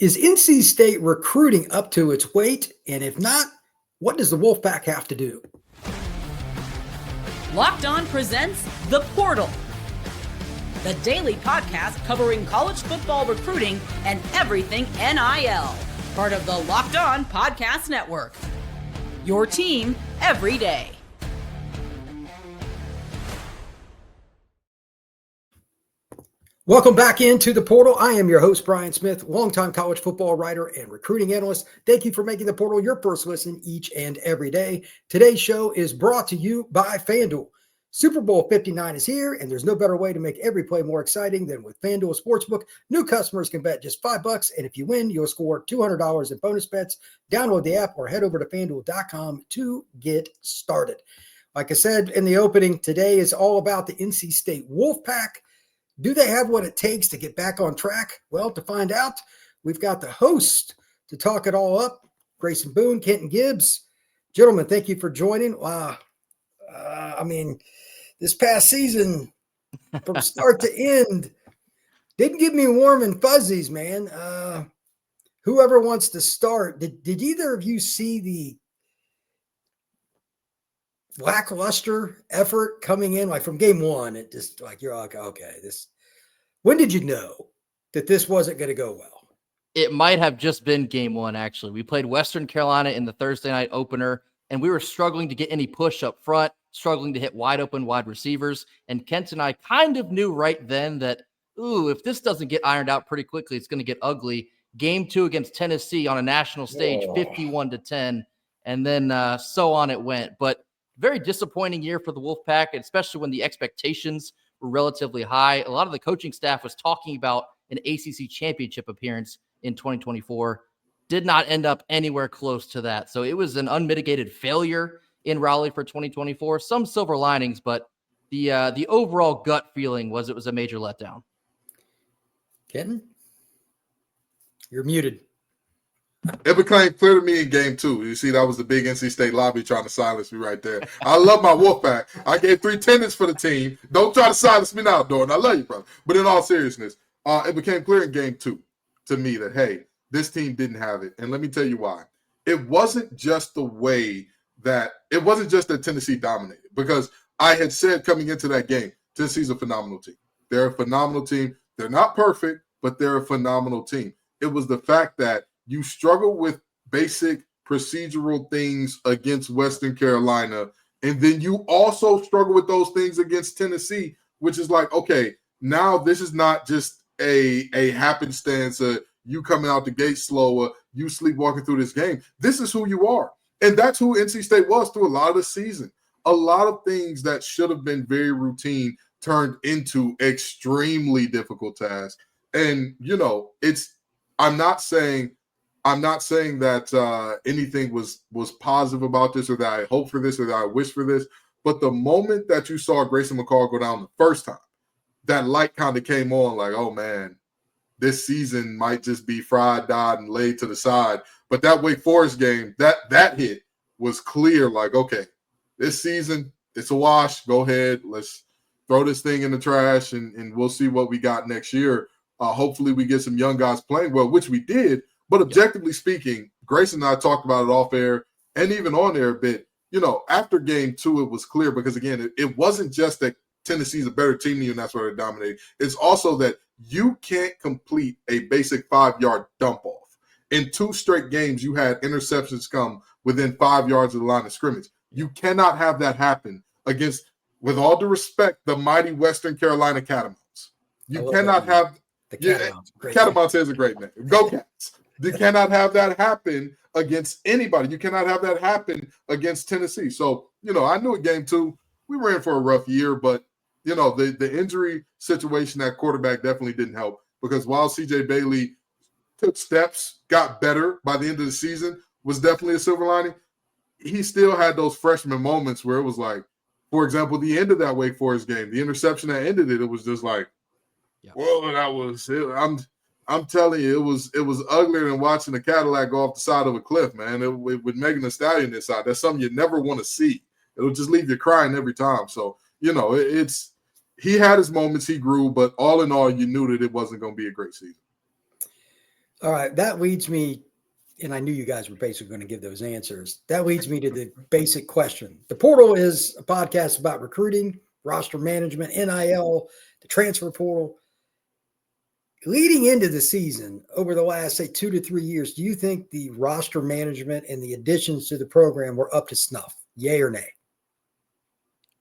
Is NC State recruiting up to its weight? And if not, what does the Wolfpack have to do? Locked On presents The Portal, the daily podcast covering college football recruiting and everything NIL. Part of the Locked On Podcast Network. Your team every day. Welcome back into The Portal. I am your host, Brian Smith, longtime college football writer and recruiting analyst. Thank you for making The Portal your first listen each and every day. Today's show is brought to you by FanDuel. Super Bowl 59 is here, and there's no better way to make every play more exciting than with FanDuel Sportsbook. New customers can bet just $5, and if you win, you'll score $200 in bonus bets. Download the app or head over to FanDuel.com to get started. Like I said in the opening, today is all about the NC State Wolfpack. Do they have what it takes to get back on track? Well, to find out, we've got the host to talk it all up, Grayson Boone, Kenton Gibbs. Gentlemen, thank you for joining. This past season, from start to end, didn't give me warm and fuzzies, man. Whoever wants to start, did either of you see the lackluster effort coming in, like from game one? It just like you're like, okay, this. When did you know that this wasn't going to go well? It might have just been game one, actually. We played Western Carolina in the Thursday night opener, and we were struggling to get any push up front, struggling to hit wide open wide receivers. And Kent and I kind of knew right then that, if this doesn't get ironed out pretty quickly, it's going to get ugly. Game two against Tennessee on a national stage, 51-10, and then so on it went. But very disappointing year for the Wolfpack, especially when the expectations were relatively high. A lot of the coaching staff was talking about an ACC championship appearance in 2024. Did not end up anywhere close to that. So it was an unmitigated failure in Raleigh for 2024. Some silver linings, but the overall gut feeling was it was a major letdown. Kenton, you're muted. It became clear to me in game two. You see, that was the big NC State lobby trying to silence me right there. I love my Wolfpack. I gave 3 attendance for the team. Don't try to silence me now, Dorn. I love you, brother. But in all seriousness, it became clear in game two to me that, hey, this team didn't have it. And let me tell you why. It wasn't just that Tennessee dominated. Because I had said coming into that game, Tennessee's a phenomenal team. They're a phenomenal team. They're not perfect, but they're a phenomenal team. It was the fact that you struggle with basic procedural things against Western Carolina, and then you also struggle with those things against Tennessee, which is like, okay, now this is not just a happenstance, you coming out the gate slower, you sleepwalking through this game. This is who you are. And that's who NC State was through a lot of the season. A lot of things that should have been very routine turned into extremely difficult tasks. And, I'm not saying that anything was positive about this or that I hope for this or that I wish for this. But the moment that you saw Grayson McCall go down the first time, that light kind of came on like, oh, man, this season might just be fried, dyed, and laid to the side. But that Wake Forest game, that hit was clear like, okay, this season, it's a wash. Go ahead. Let's throw this thing in the trash, and we'll see what we got next year. Hopefully we get some young guys playing well, which we did. But objectively speaking, Grayson and I talked about it off air and even on air a bit. After game two, it was clear because, again, it wasn't just that Tennessee's a better team than you and that's why they're dominating. It's also that you can't complete a basic 5-yard dump off. In 2 straight games, you had interceptions come within 5 yards of the line of scrimmage. You cannot have that happen against, with all due respect, the mighty Western Carolina Catamounts. You cannot have – Catamounts is a great name. Go Cats. You cannot have that happen against anybody. You cannot have that happen against Tennessee. So, I knew at game two, we were in for a rough year, but, the injury situation at quarterback definitely didn't help because while C.J. Bailey took steps, got better by the end of the season, was definitely a silver lining, he still had those freshman moments where it was like, for example, the end of that Wake Forest game, the interception that ended it, it was just like, well, that was it. I'm telling you, it was uglier than watching a Cadillac go off the side of a cliff, man. With Megan Thee Stallion inside, that's something you never want to see. It'll just leave you crying every time. So, he had his moments, he grew, but all in all, you knew that it wasn't going to be a great season. All right, that leads me, and I knew you guys were basically going to give those answers. That leads me to the basic question. The Portal is a podcast about recruiting, roster management, NIL, the transfer portal. Leading into the season over the last, say, 2 to 3 years, do you think the roster management and the additions to the program were up to snuff? Yay or nay?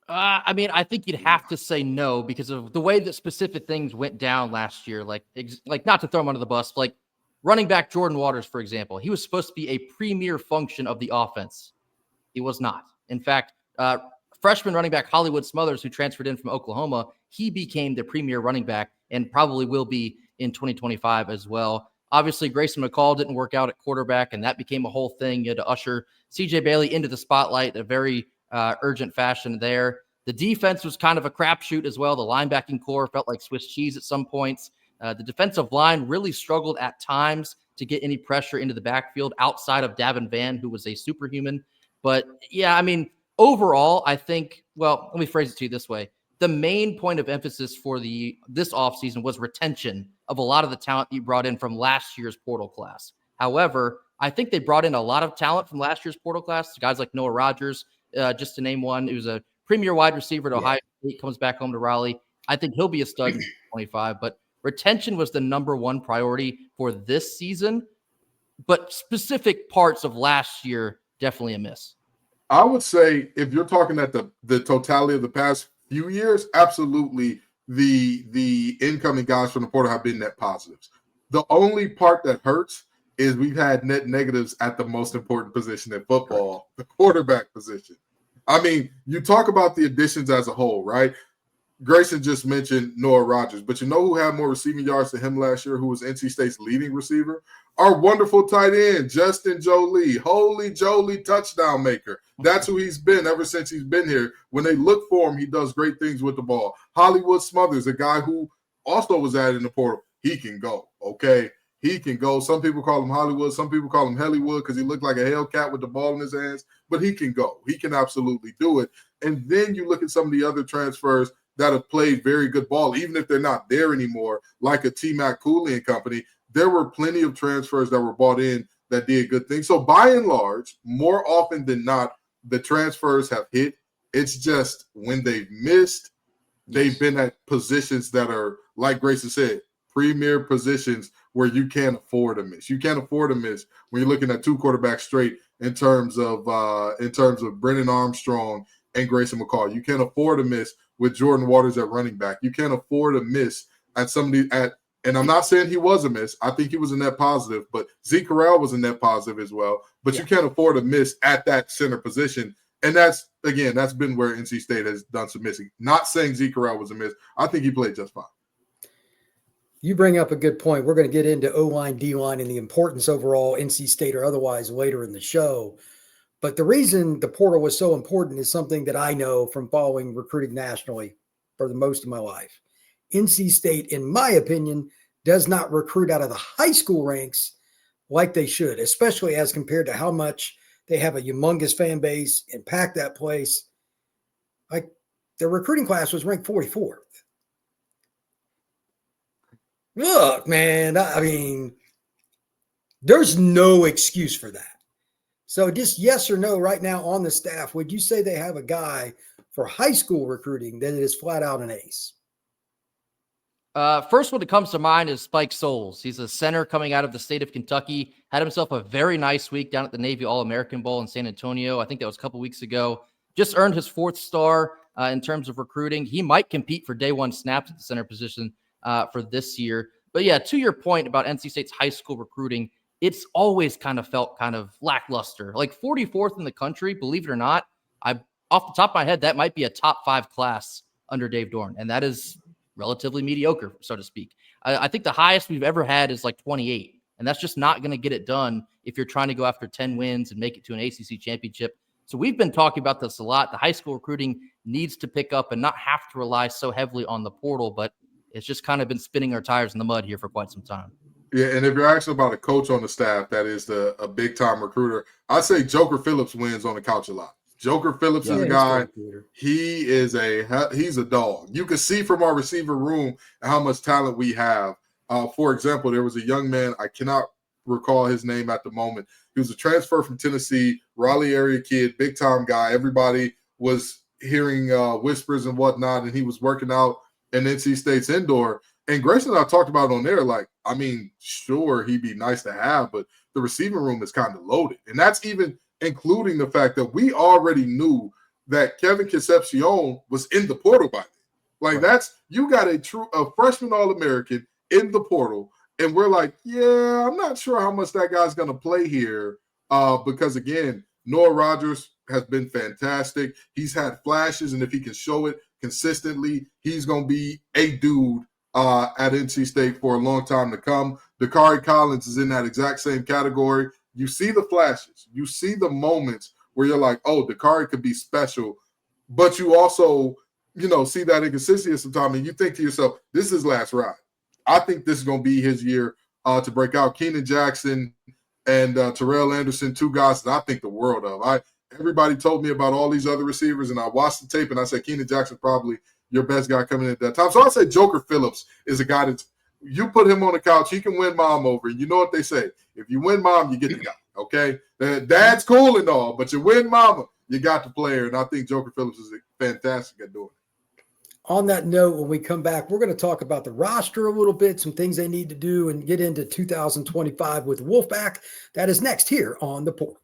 I mean, I think you'd have to say no because of the way that specific things went down last year. Like not to throw him under the bus, like running back Jordan Waters, for example, he was supposed to be a premier function of the offense. He was not. In fact, freshman running back Hollywood Smothers, who transferred in from Oklahoma, he became the premier running back and probably will be in 2025 as well. Obviously, Grayson McCall didn't work out at quarterback, and that became a whole thing. You had to usher CJ Bailey into the spotlight in a very urgent fashion there. The defense was kind of a crapshoot as well. The linebacking core felt like Swiss cheese at some points. The defensive line really struggled at times to get any pressure into the backfield outside of Davin Vann, who was a superhuman. But yeah, I mean, overall, I think, well, let me phrase it to you this way. The main point of emphasis for this offseason was retention of a lot of the talent you brought in from last year's portal class. However, I think they brought in a lot of talent from last year's portal class. Guys like Noah Rogers, just to name one, who's a premier wide receiver at Ohio State, comes back home to Raleigh. I think he'll be a stud in 25, but retention was the number one priority for this season. But specific parts of last year, definitely a miss. I would say if you're talking at the totality of the past few years, absolutely the incoming guys from the portal have been net positives. The only part that hurts is we've had net negatives at the most important position in football, the quarterback position. I mean, you talk about the additions as a whole, right? Grayson just mentioned Noah Rogers, but you know who had more receiving yards than him last year, who was NC State's leading receiver? Our wonderful tight end, Justin Jolie. Holy Jolie touchdown maker. That's who he's been ever since he's been here. When they look for him, he does great things with the ball. Hollywood Smothers, a guy who also was added in the portal. He can go, okay? He can go. Some people call him Hollywood. Some people call him Hellywood because he looked like a Hellcat with the ball in his hands. But he can go. He can absolutely do it. And then you look at some of the other transfers that have played very good ball, even if they're not there anymore, like a T-Mac Cooley and company. There were plenty of transfers that were bought in that did good things. So by and large, more often than not, the transfers have hit. It's just when they've missed, they've been at positions that are, like Grayson said, premier positions where you can't afford to miss. You can't afford to miss when you're looking at two quarterbacks straight in terms of Brennan Armstrong and Grayson McCall. You can't afford to miss with Jordan Waters at running back. You can't afford to miss at somebody and I'm not saying he was a miss. I think he was a net positive, but Zeke Corral was a net positive as well. But you can't afford to miss at that center position. And that's been where NC State has done some missing. Not saying Zeke Corral was a miss. I think he played just fine. You bring up a good point. We're going to get into O-line, D-line, and the importance overall, NC State or otherwise, later in the show. But the reason the portal was so important is something that I know from following recruiting nationally for the most of my life. NC State, in my opinion, does not recruit out of the high school ranks like they should, especially as compared to how much they have a humongous fan base and pack that place. Like, their recruiting class was ranked 44th. Look, man, I mean, there's no excuse for that. So just yes or no right now on the staff, would you say they have a guy for high school recruiting that is flat out an ace? First one that comes to mind is Spike Souls. He's a center coming out of the state of Kentucky. Had himself a very nice week down at the Navy All-American Bowl in San Antonio. I think that was a couple weeks ago. Just earned his 4th star in terms of recruiting. He might compete for day one snaps at the center position for this year. But yeah, to your point about NC State's high school recruiting, it's always kind of felt kind of lackluster. Like 44th in the country, believe it or not. Off the top of my head, that might be a top 5 class under Dave Dorn. And that is relatively mediocre, so to speak. I think the highest we've ever had is like 28. And that's just not going to get it done if you're trying to go after 10 wins and make it to an ACC championship. So we've been talking about this a lot. The high school recruiting needs to pick up and not have to rely so heavily on the portal, but it's just kind of been spinning our tires in the mud here for quite some time. Yeah, and if you're asking about a coach on the staff that is a big-time recruiter, I'd say Joker Phillips wins on the couch a lot. Joker Phillips is a guy. He's a dog. You can see from our receiver room how much talent we have For example, there was a young man, I cannot recall his name at the moment. He was a transfer from Tennessee, Raleigh area kid, big time guy. Everybody was hearing whispers and whatnot, and he was working out in NC State's indoor. And Grayson and I talked about it on there, like, I mean, sure, he'd be nice to have, but the receiving room is kind of loaded. And that's even including the fact that we already knew that Kevin Concepcion was in the portal by then. Like, that's, you got a freshman All-American in the portal, and we're like, yeah, I'm not sure how much that guy's going to play here because, again, Noah Rogers has been fantastic. He's had flashes, and if he can show it consistently, he's going to be a dude at NC State for a long time to come. Dakari Collins is in that exact same category. You see the flashes. You see the moments where you're like, oh, Dakari could be special, but you also, see that inconsistency sometimes, and you think to yourself, this is his last ride. I think this is going to be his year to break out. Keenan Jackson and Terrell Anderson, two guys that I think the world of. Everybody told me about all these other receivers, and I watched the tape, and I said Keenan Jackson probably your best guy coming in at that time. So I say Joker Phillips is a guy that you put him on the couch, he can win mom over. You know what they say. If you win mom, you get the guy, okay? Dad's cool and all, but you win mama, you got the player, and I think Joker Phillips is fantastic at doing it. On that note, when we come back, we're going to talk about the roster a little bit, some things they need to do, and get into 2025 with Wolfpack. That is next here on The Portal.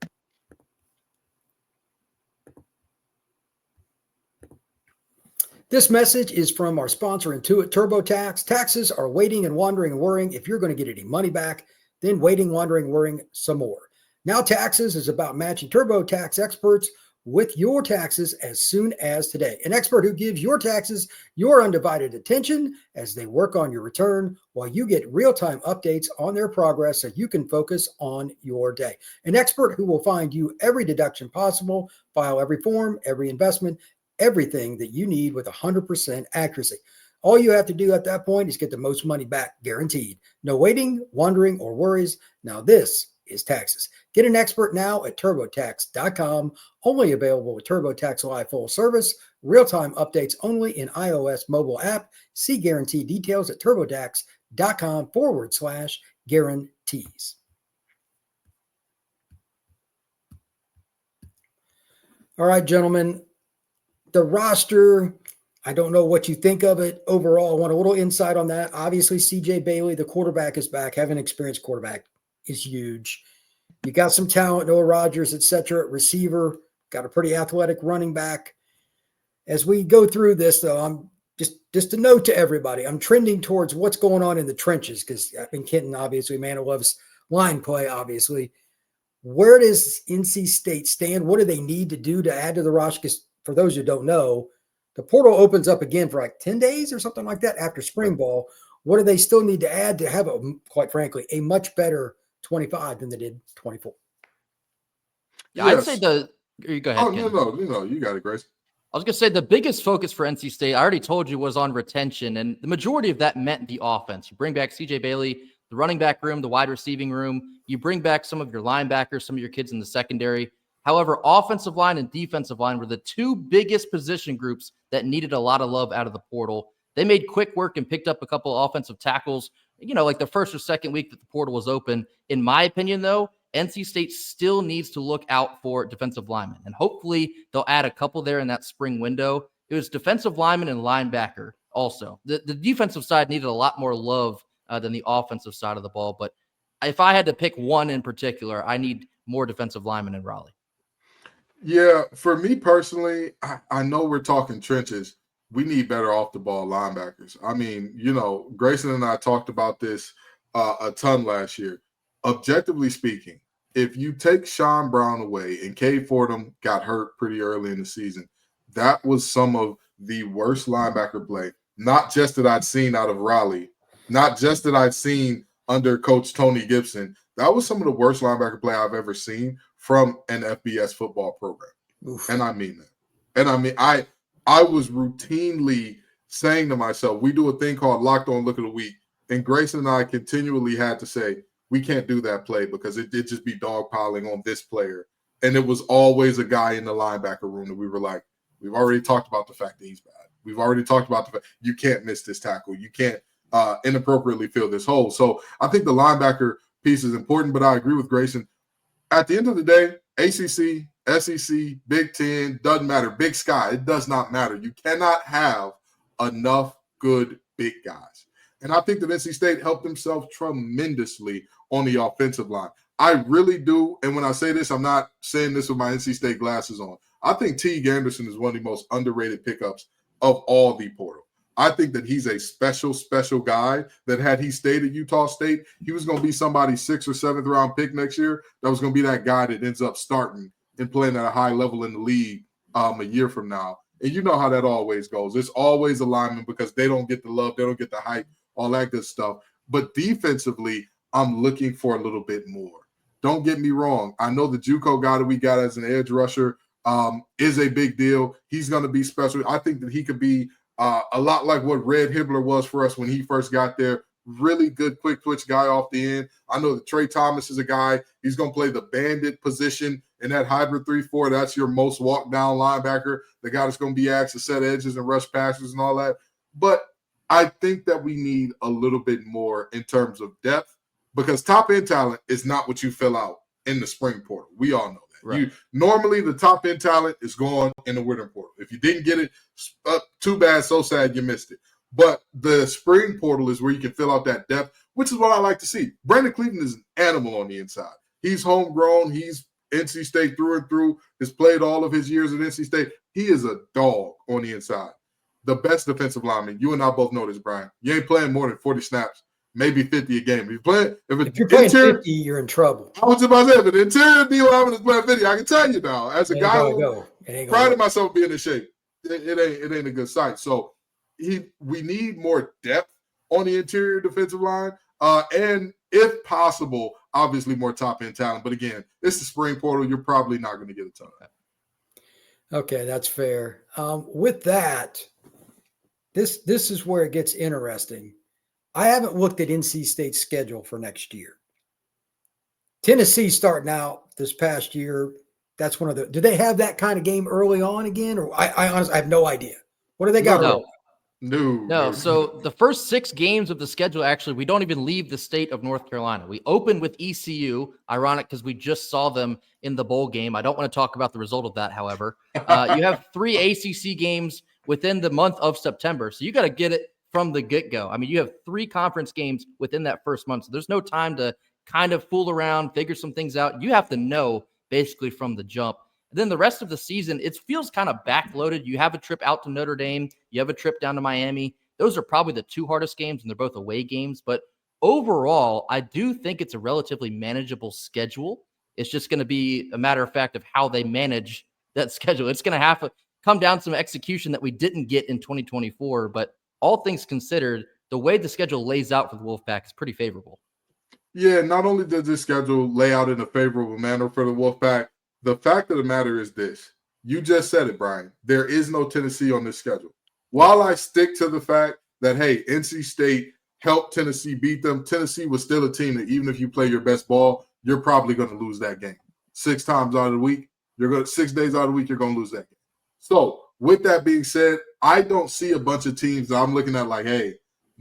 This message is from our sponsor, Intuit TurboTax. Taxes are waiting and wondering and worrying if you're going to get any money back, then waiting, wondering, worrying some more. Now Taxes is about matching TurboTax experts with your taxes as soon as today. An expert who gives your taxes your undivided attention as they work on your return while you get real-time updates on their progress so you can focus on your day. An expert who will find you every deduction possible, file every form, every investment, everything that you need with 100% accuracy. All you have to do at that point is get the most money back, guaranteed. No waiting, wondering, or worries. Now this is Taxes. Get an expert now at TurboTax.com. Only available with TurboTax Live full service. Real-time updates only in iOS mobile app. See guarantee details at TurboTax.com/guarantees. All right, gentlemen. The roster, I don't know what you think of it overall. I want a little insight on that. Obviously, CJ Bailey, the quarterback, is back. Having an experienced quarterback is huge. You got some talent, Noah Rogers, etc. at receiver. Got a pretty athletic running back. As we go through this, though, I'm just a note to everybody. I'm trending towards what's going on in the trenches because I've been Kenton, obviously, man who loves line play, obviously. Where does NC State stand? What do they need to do to add to the roster? Because for those who don't know, the portal opens up again for like 10 days or something like that after spring ball. What do they still need to add to have, quite frankly, a much better 25 than they did 24? Yeah, yes. I'd say you go ahead. Oh, no, you got it, Grace. I was going to say the biggest focus for NC State, I already told you, was on retention, and the majority of that meant the offense. You bring back CJ Bailey, the running back room, the wide receiving room. You bring back some of your linebackers, some of your kids in the secondary. However, offensive line and defensive line were the two biggest position groups that needed a lot of love out of the portal. They made quick work and picked up a couple of offensive tackles, like the first or second week that the portal was open. In my opinion, though, NC State still needs to look out for defensive linemen, and hopefully they'll add a couple there in that spring window. It was defensive lineman and linebacker also. The defensive side needed a lot more love than the offensive side of the ball, but if I had to pick one in particular, I need more defensive linemen in Raleigh. Yeah, for me personally, I know we're talking trenches. We need better off-the-ball linebackers. I mean, Grayson and I talked about this a ton last year. Objectively speaking, if you take Sean Brown away and Cade Fordham got hurt pretty early in the season, that was some of the worst linebacker play, not just that I'd seen out of Raleigh, not just that I'd seen under Coach Tony Gibson. That was some of the worst linebacker play I've ever seen from an FBS football program. Oof. And I mean that. And I mean, I was routinely saying to myself, we do a thing called Locked On Look of the Week, and Grayson and I continually had to say, we can't do that play because it did just be dogpiling on this player. And it was always a guy in the linebacker room that we were like, we've already talked about the fact that he's bad. We've already talked about the fact you can't miss this tackle. You can't inappropriately fill this hole. So I think the linebacker piece is important, but I agree with Grayson. At the end of the day, ACC, SEC, Big Ten, doesn't matter. Big Sky, it does not matter. You cannot have enough good big guys. And I think that NC State helped themselves tremendously on the offensive line. I really do. And when I say this, I'm not saying this with my NC State glasses on. I think Teague Anderson is one of the most underrated pickups of all the portal. I think that he's a special, special guy that had he stayed at Utah State, he was going to be somebody's 6th or 7th round pick next year. That was going to be that guy that ends up starting and playing at a high level in the league a year from now. And you know how that always goes. It's always a lineman because they don't get the love, they don't get the hype, all that good stuff. But defensively, I'm looking for a little bit more. Don't get me wrong. I know the JUCO guy that we got as an edge rusher is a big deal. He's going to be special. I think that he could be a lot like what Red Hibbler was for us when he first got there. Really good quick twitch guy off the end. I know that Trey Thomas is a guy. He's going to play the bandit position in that hybrid 3-4. That's your most walk down linebacker, the guy that's going to be asked to set edges and rush passes and all that. But I think that we need a little bit more in terms of depth because top end talent is not what you fill out in the spring portal. We all know that. Right. Normally the top end talent is gone in the winter portal. If you didn't get it, too bad, so sad you missed it. But the spring portal is where you can fill out that depth, which is what I like to see. Brandon Cleveland is an animal on the inside. He's homegrown. He's NC State through and through, has played all of his years at NC State. He is a dog on the inside. The best defensive lineman. You and I both know this, Brian. You ain't playing more than 40 snaps, maybe 50 a game. If you're playing 50, you're in trouble. I was about to say, but the interior D lineman is playing 50. I can tell you now, as a guy who prided myself being in shape, it ain't a good sight. So we need more depth on the interior defensive line, and if possible, obviously more top end talent. But again, it's the spring portal. You're probably not going to get a ton of that. Okay, that's fair. With that, this is where it gets interesting. I haven't looked at NC State's schedule for next year. Tennessee starting out this past year. That's one of the. Do they have that kind of game early on again? Or I honestly have no idea. What do they got? No. So the first 6 games of the schedule, actually, we don't even leave the state of North Carolina. We open with ECU. Ironic because we just saw them in the bowl game. I don't want to talk about the result of that, however. You have 3 ACC games within the month of September. So you got to get it from the get-go. I mean, you have 3 conference games within that first month. So there's no time to kind of fool around, figure some things out. You have to know basically from the jump. And then the rest of the season, it feels kind of backloaded. You have a trip out to Notre Dame. You have a trip down to Miami. Those are probably the 2 hardest games, and they're both away games. But overall, I do think it's a relatively manageable schedule. It's just going to be a matter of fact of how they manage that schedule. It's going to have to come down to some execution that we didn't get in 2024. But all things considered, the way the schedule lays out for the Wolfpack is pretty favorable. Yeah, not only does this schedule lay out in a favorable manner for the Wolfpack, the fact of the matter is this. You just said it, Brian. There is no Tennessee on this schedule. While I stick to the fact that, hey, NC State helped Tennessee beat them, Tennessee was still a team that even if you play your best ball, you're probably going to lose that game. 6 times out of the week, 6 days out of the week, you're going to lose that game. So with that being said, I don't see a bunch of teams that I'm looking at like, hey,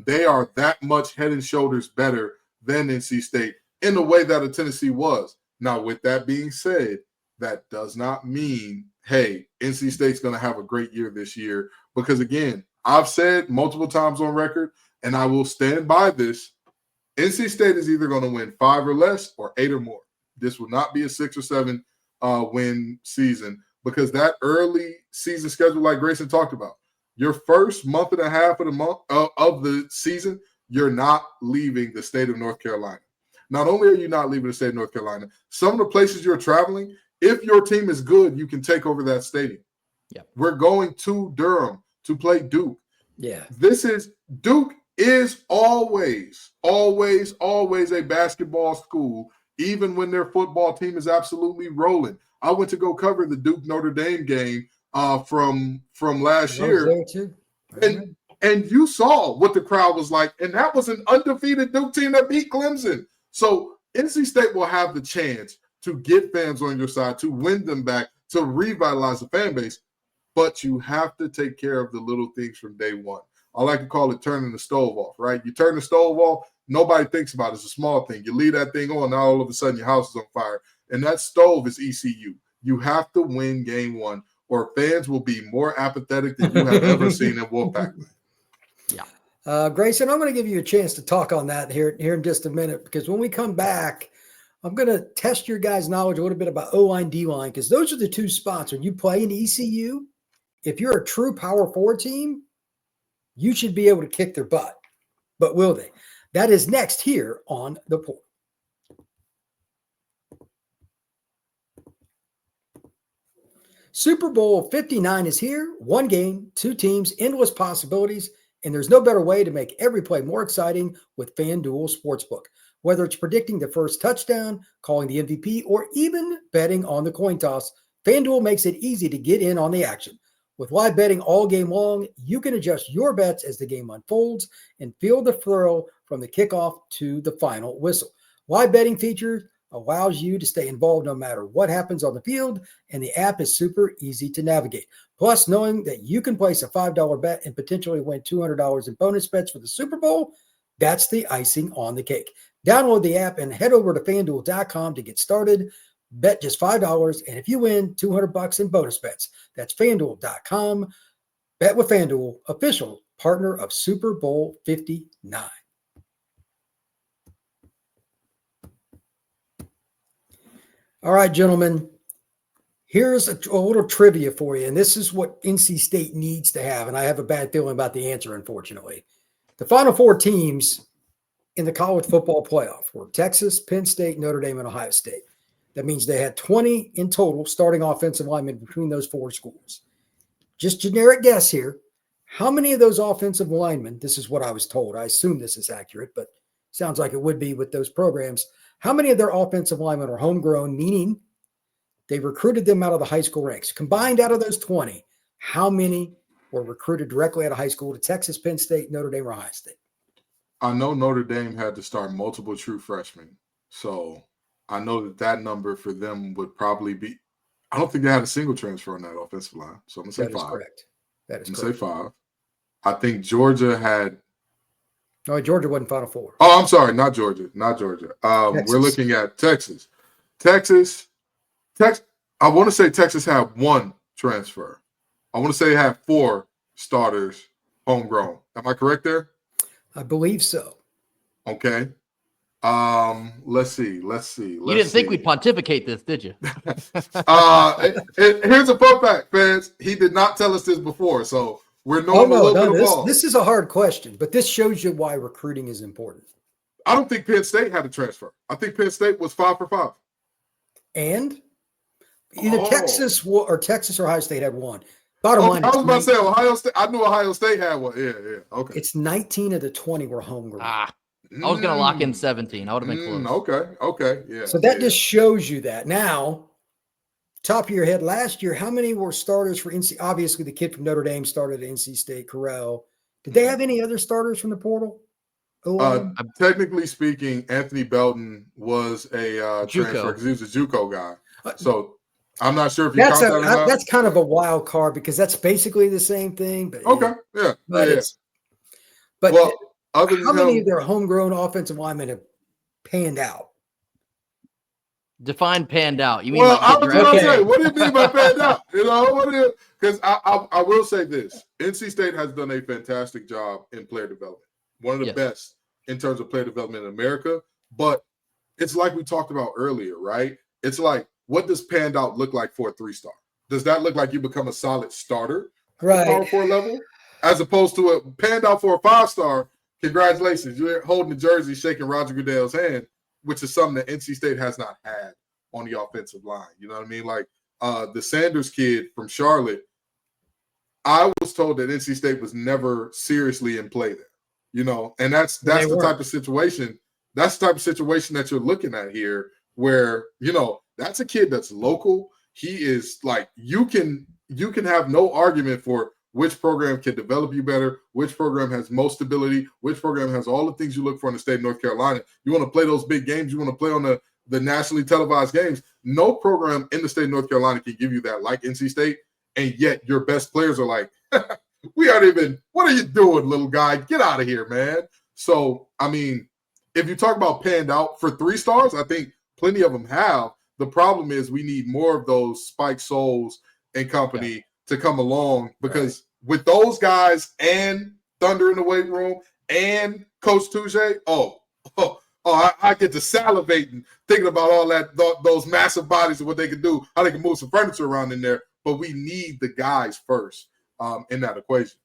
they are that much head and shoulders better than NC State in the way that a Tennessee was. Now, with that being said, that does not mean, hey, NC State's going to have a great year this year. Because, again, I've said multiple times on record, and I will stand by this, NC State is either going to win 5 or less or 8 or more. This will not be a 6 or 7 win season because that early season schedule, like Grayson talked about, your first month and a half of the season, you're not leaving the state of North Carolina. Not only are you not leaving the state of North Carolina, some of the places you're traveling, if your team is good, you can take over that stadium. Yeah. We're going to Durham to play Duke. Yeah. Duke is always a basketball school, even when their football team is absolutely rolling. I went to go cover the Duke Notre Dame game from last year. There too. And you saw what the crowd was like, and that was an undefeated Duke team that beat Clemson. So NC State will have the chance to get fans on your side, to win them back, to revitalize the fan base, but you have to take care of the little things from day one. I like to call it turning the stove off, right? You turn the stove off, nobody thinks about it. It's a small thing. You leave that thing on, now all of a sudden your house is on fire. And that stove is ECU. You have to win game one, or fans will be more apathetic than you have ever seen in Wolfpack. Yeah. Grayson, I'm going to give you a chance to talk on that here in just a minute, because when we come back, I'm going to test your guys' knowledge a little bit about O-line, D-line, because those are the two spots. When you play in ECU, if you're a true Power 4 team, you should be able to kick their butt. But will they? That is next here on The Portal. Super Bowl 59 is here. One game, two teams, endless possibilities, and there's no better way to make every play more exciting with FanDuel Sportsbook. Whether it's predicting the first touchdown, calling the MVP, or even betting on the coin toss, FanDuel makes it easy to get in on the action. With live betting all game long, you can adjust your bets as the game unfolds and feel the thrill from the kickoff to the final whistle. Live betting feature allows you to stay involved no matter what happens on the field, and the app is super easy to navigate. Plus, knowing that you can place a $5 bet and potentially win $200 in bonus bets for the Super Bowl, that's the icing on the cake. Download the app and head over to FanDuel.com to get started. Bet just $5, and if you win, $200 in bonus bets. That's FanDuel.com. Bet with FanDuel, official partner of Super Bowl 59. All right, gentlemen, here's a little trivia for you, and this is what NC State needs to have, and I have a bad feeling about the answer, unfortunately. The Final Four teams in the college football playoff were Texas, Penn State, Notre Dame, and Ohio State. That means they had 20 in total starting offensive linemen between those four schools. Just generic guess here. How many of those offensive linemen, this is what I was told, I assume this is accurate, but sounds like it would be with those programs. How many of their offensive linemen are homegrown, meaning they recruited them out of the high school ranks? Combined out of those 20, how many were recruited directly out of high school to Texas, Penn State, Notre Dame, or Ohio State? I know Notre Dame had to start multiple true freshmen. So I know that number for them would probably be – I don't think they had a single transfer on that offensive line. So I'm going to say 5. That is correct. That is I'm correct. going to say 5. I think Georgia had – No, Georgia wasn't Final Four. Oh, I'm sorry. Not Georgia. We're looking at Texas. Texas, I want to say Texas had 1 transfer. I want to say it had 4 starters homegrown. Am I correct there? I believe so. Okay. Let's see. You didn't think we'd pontificate this, did you? Here's a fun fact, fans. He did not tell us this before, so we're knowing a little bit of ball. This is a hard question, but this shows you why recruiting is important. I don't think Penn State had a transfer. I think Penn State was 5 for 5. And either Texas or Ohio State had 1. Bottom line, I was about to say Ohio State. I knew Ohio State had 1. Yeah. Okay. It's 19 of the 20 were homegrown. I was going to lock in 17. I would have been close. Okay. Yeah. So that just shows you that. Now, top of your head, last year, how many were starters for NC? Obviously, the kid from Notre Dame started at NC State, Correll. Did they have any other starters from the portal? Technically speaking, Anthony Belton was a transfer because he was a JUCO guy. So I'm not sure if you count that or not. That's kind of a wild card because that's basically the same thing. But okay, yeah. But other than how many of their homegrown offensive linemen have panned out? Define panned out. You mean? Well, I was going to say, what do you mean by panned out? Because I will say this: NC State has done a fantastic job in player development. One of the best in terms of player development in America. But it's like we talked about earlier, right? It's like, what does panned out look like for a 3-star? Does that look like you become a solid starter at the Power 4 level? As opposed to a panned out for a 5-star, congratulations. You're holding the jersey, shaking Roger Goodell's hand, which is something that NC State has not had on the offensive line. You know what I mean? Like the Sanders kid from Charlotte, I was told that NC State was never seriously in play there. You know, and that's the type of situation. That's the type of situation that you're looking at here, where, you know, that's a kid that's local. He is like, you can have no argument for which program can develop you better, which program has most stability, which program has all the things you look for in the state of North Carolina. You want to play those big games, you want to play on the nationally televised games. No program in the state of North Carolina can give you that like NC State, and yet your best players are like, We aren't even, what are you doing, little guy? Get out of here, man. So, I mean, if you talk about panned out for 3 stars, I think plenty of them have. The problem is we need more of those Spike Souls and company to come along, because with those guys and Thunder in the weight room and Coach Touche, I get to salivating thinking about all that, those massive bodies and what they can do, how they can move some furniture around in there. But we need the guys first in that equation.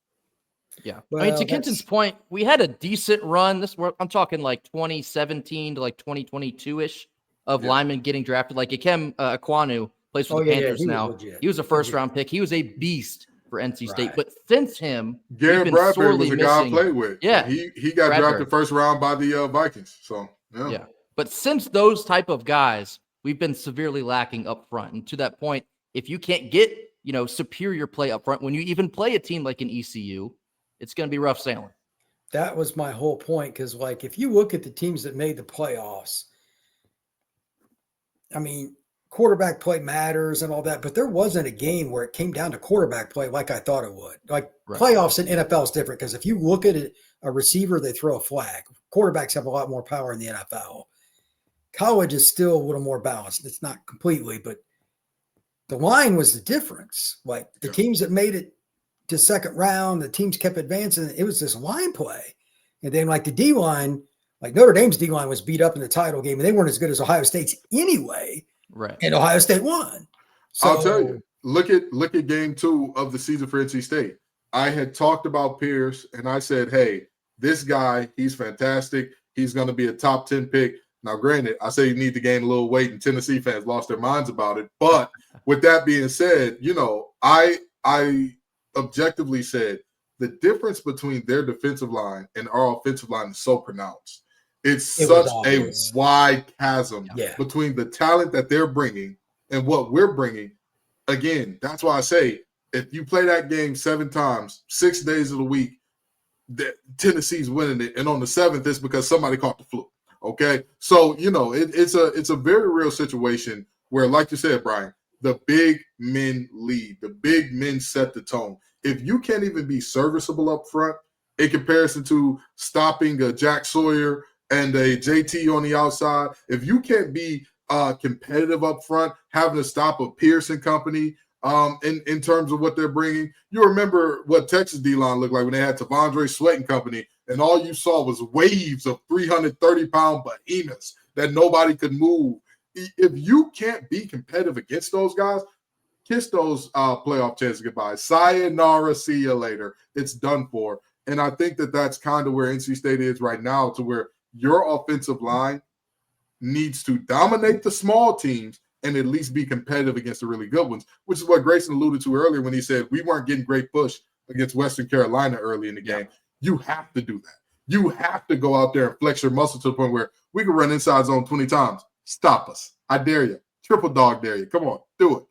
Yeah. Well, I mean, to Kenton's point, we had a decent run. I'm talking like 2017 to like 2022-ish of linemen getting drafted. Like Ikem Ekwonu plays for the Panthers now. He was a first-round pick. He was a beast for NC State. But since him, Garrett Bradbury was a guy I played with. Yeah. He got drafted first round by the Vikings. So, yeah. But since those type of guys, we've been severely lacking up front. And to that point, if you can't get, superior play up front, when you even play a team like an ECU, it's going to be rough sailing. That was my whole point. Because, like, if you look at the teams that made the playoffs, I mean, quarterback play matters and all that, but there wasn't a game where it came down to quarterback play like I thought it would. Like playoffs in NFL is different, because if you look at it, a receiver, they throw a flag. Quarterbacks have a lot more power in the NFL. College is still a little more balanced. It's not completely, but the line was the difference. Like the teams that made it to second round, the teams kept advancing. It was this line play. And then like the D-line, like Notre Dame's D-line was beat up in the title game, and they weren't as good as Ohio State's anyway. Right. And Ohio State won. So, I'll tell you, look at game 2 of the season for NC State. I had talked about Pierce, and I said, hey, this guy, he's fantastic. He's going to be a top 10 pick. Now, granted, I say you need to gain a little weight, and Tennessee fans lost their minds about it. But with that being said, I objectively said the difference between their defensive line and our offensive line is so pronounced. It's such a wide chasm between the talent that they're bringing and what we're bringing. Again, that's why I say if you play that game 7 times, 6 days of the week, Tennessee's winning it, and on the 7th, it's because somebody caught the flu. Okay, so it's a very real situation where, like you said, Brian, the big men lead, the big men set the tone. If you can't even be serviceable up front in comparison to stopping a Jack Sawyer and a JT on the outside, if you can't be competitive up front, having to stop a Pierce and company in terms of what they're bringing. You remember what Texas D-line looked like when they had Tavondre Sweat and company, and all you saw was waves of 330-pound behemoths that nobody could move. If you can't be competitive against those guys, kiss those playoff chances goodbye. Sayonara, see you later. It's done for. And I think that's kind of where NC State is right now, to where your offensive line needs to dominate the small teams and at least be competitive against the really good ones, which is what Grayson alluded to earlier when he said we weren't getting great push against Western Carolina early in the game. You have to do that. You have to go out there and flex your muscle to the point where we can run inside zone 20 times. Stop us. I dare you. Triple dog dare you. Come on, do it.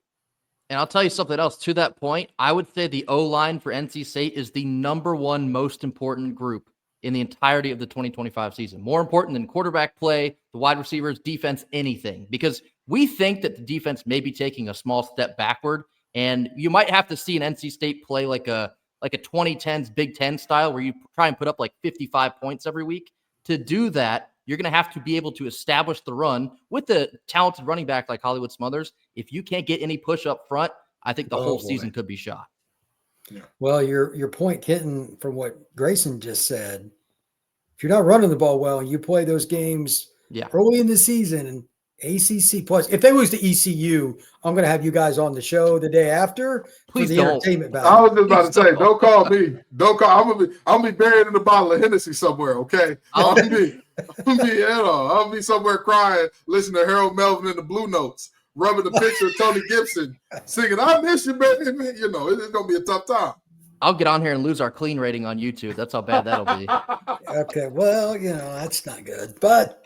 And I'll tell you something else. To that point, I would say the O-line for NC State is the number 1 most important group in the entirety of the 2025 season. More important than quarterback play, the wide receivers, defense, anything. Because we think that the defense may be taking a small step backward, and you might have to see an NC State play like a 2010s Big Ten style where you try and put up like 55 points every week. To do that, you're going to have to be able to establish the run with the talented running back like Hollywood Smothers. If you can't get any push up front, I think the whole season could be shot. Yeah. Well, your point, Kenton, from what Grayson just said, if you're not running the ball well and you play those games early in the season and ACC plus, if they lose to ECU, I'm going to have you guys on the show the day after. Please for the don't. Entertainment value. I was just about to say, don't call me. Don't call. I'm gonna be buried in a bottle of Hennessy somewhere. Okay, I'll be somewhere crying, listening to Harold Melvin and the Blue Notes, rubbing the picture of Tony Gibson, singing "I miss you, baby." It's gonna be a tough time. I'll get on here and lose our clean rating on YouTube. That's how bad that'll be. Okay, well, that's not good, but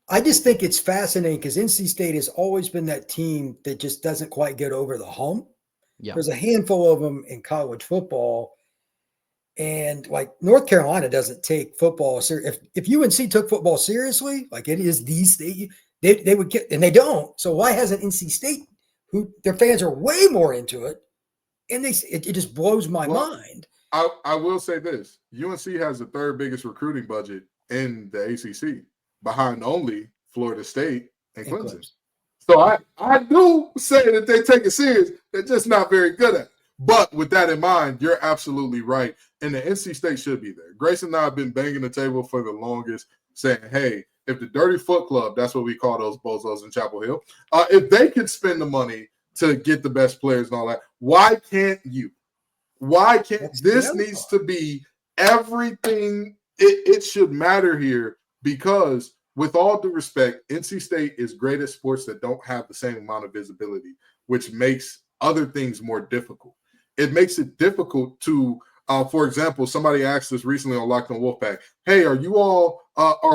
I just think it's fascinating because NC State has always been that team that just doesn't quite get over the hump. Yeah. There's a handful of them in college football, and like North Carolina doesn't take football serious. If UNC took football seriously, like it is these days, they would get, and they don't. So why hasn't NC State, who their fans are way more into it, and it just blows my mind. I will say this. UNC has the third biggest recruiting budget in the ACC, behind only Florida State and Clemson. So I do say that they take it serious. They're just not very good at it. But with that in mind, you're absolutely right. And the NC State should be there. Grace and I have been banging the table for the longest, saying, hey, if the Dirty Foot Club, that's what we call those bozos in Chapel Hill, if they could spend the money to get the best players and all that, why can't you? Why can't this needs to be everything? It should matter here, because with all due respect, NC State is great at sports that don't have the same amount of visibility, which makes other things more difficult. It makes it difficult to, for example, somebody asked us recently on Locked on Wolfpack, hey, are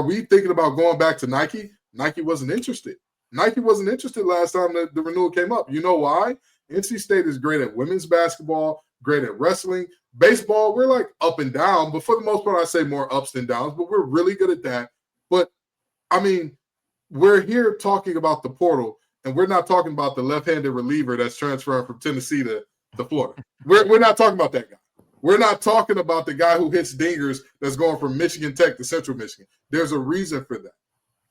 we thinking about going back to Nike? Nike wasn't interested. Nike wasn't interested last time the renewal came up. You know why? NC State is great at women's basketball, great at wrestling. Baseball, we're like up and down, but for the most part, I say more ups than downs, but we're really good at that. But, I mean, we're here talking about the portal, and we're not talking about the left-handed reliever that's transferring from Tennessee to Florida. We're not talking about that guy. We're not talking about the guy who hits dingers that's going from Michigan Tech to Central Michigan. There's a reason for that.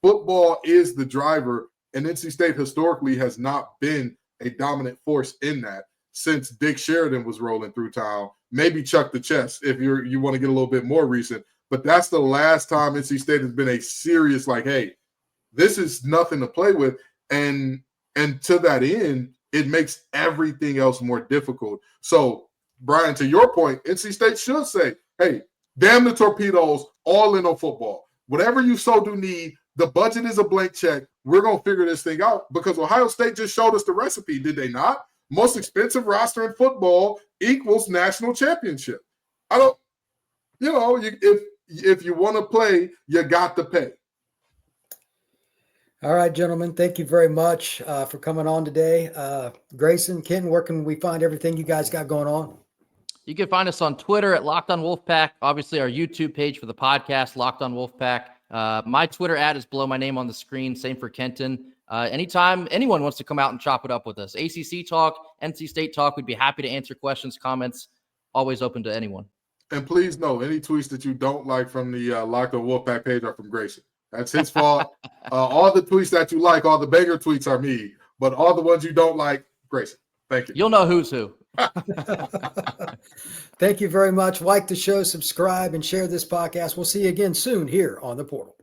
Football is the driver, and NC State historically has not been a dominant force in that since Dick Sheridan was rolling through town. Maybe Chuck the Chess if you want to get a little bit more recent. But that's the last time NC State has been a serious, like, hey, this is nothing to play with. And to that end, it makes everything else more difficult. So, Brian, to your point, NC State should say, hey, damn the torpedoes, all in on football. Whatever you so do need, the budget is a blank check. We're going to figure this thing out, because Ohio State just showed us the recipe, did they not? Most expensive roster in football equals national championship. If you want to play, you got to pay. All right, gentlemen, thank you very much for coming on today. Grayson, Ken, where can we find everything you guys got going on? You can find us on Twitter at Locked on Wolfpack. Obviously, our YouTube page for the podcast, Locked on Wolfpack. My Twitter ad is below my name on the screen. Same for Kenton. Anytime anyone wants to come out and chop it up with us, ACC talk, NC State talk, we'd be happy to answer questions, comments. Always open to anyone. And please know, any tweets that you don't like from the Locked on Wolfpack page are from Grayson. That's his fault. All the tweets that you like, all the banger tweets are me. But all the ones you don't like, Grayson. Thank you. You'll know who's who. Thank you very much. Like the show, subscribe, and share this podcast. We'll see you again soon here on The Portal.